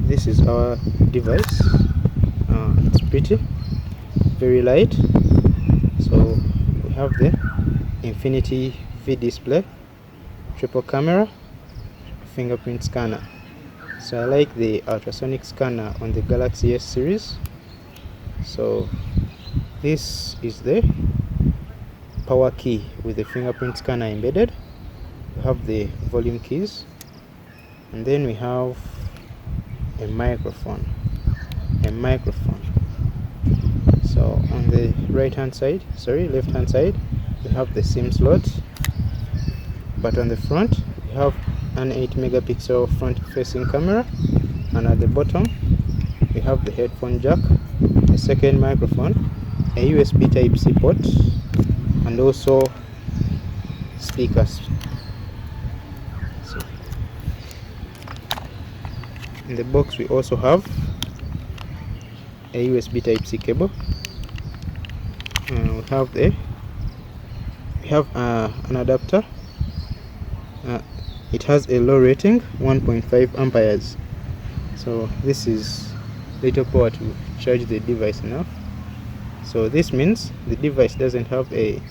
this is our device. It's pretty, very light. So we have the Infinity V display, triple camera, fingerprint scanner. So I like the ultrasonic scanner on the Galaxy S series. So this is the power key with the fingerprint scanner embedded. We have the volume keys, and then we have a microphone. So on the left hand side we have the SIM slot, but on the front we have an 8 megapixel front facing camera, and at the bottom we have the headphone jack, a second microphone, a USB Type-C port, and also speakers. So in the box we also have a USB Type-C cable. We have an adapter. It has a low rating, 1.5 amperes. So this is little power to charge the device enough. So this means the device doesn't have a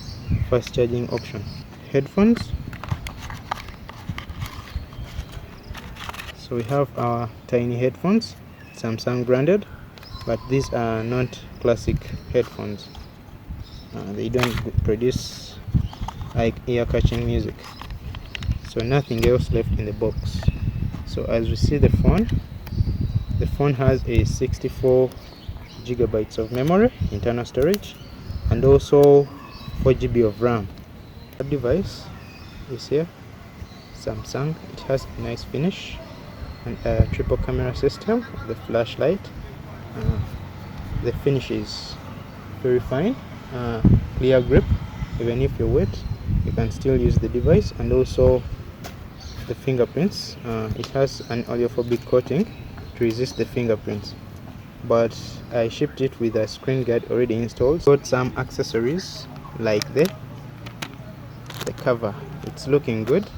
fast charging option. Headphones. So we have our tiny headphones, Samsung branded, but these are not classic headphones. They don't produce like ear-catching music. So nothing else left in the box. So as we see the phone has a 64 gigabytes of memory, internal storage, and also 4 GB of RAM. The device is here, Samsung. It has a nice finish and a triple camera system, the flashlight. The finish is very fine, clear grip. Even if you're wet, you can still use the device. And also the fingerprints, it has an oleophobic coating to resist the fingerprints, but I shipped it with a screen guard already installed. Got some accessories like the cover. It's looking good.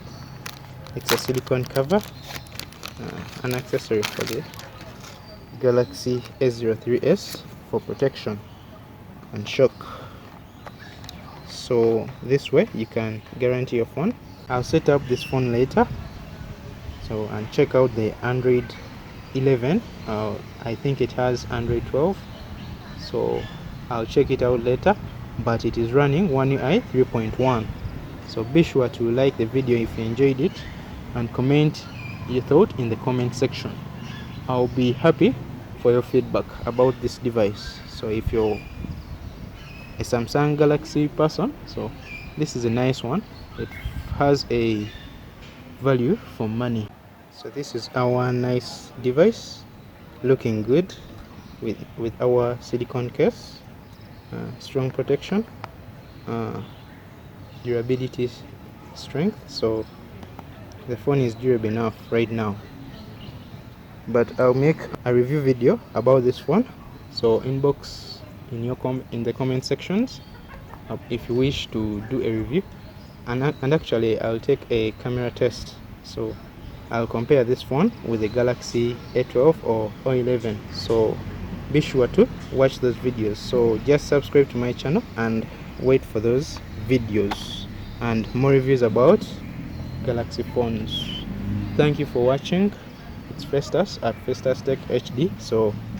It's a silicone cover, an accessory for the Galaxy A03s for protection and shock. So this way you can guarantee your phone. I'll set up this phone later, so and check out the Android 11. I think it has Android 12, so I'll check it out later, but it is running One UI 3.1. so be sure to like the video if you enjoyed it and comment your thought in the comment section. I'll be happy for your feedback about this device. So if you're a Samsung Galaxy person, so this is a nice one. It has a value for money. So this is our nice device, looking good with our silicone case, strong protection, durability, strength. So the phone is durable enough right now, but I'll make a review video about this phone. So inbox in the comment sections if you wish to do a review, and actually I'll take a camera test. So I'll compare this phone with the Galaxy A12 or A11. So be sure to watch those videos. So just subscribe to my channel and wait for those videos and more reviews about Galaxy phones. Thank you for watching. It's Festus at Festus Tech HD. So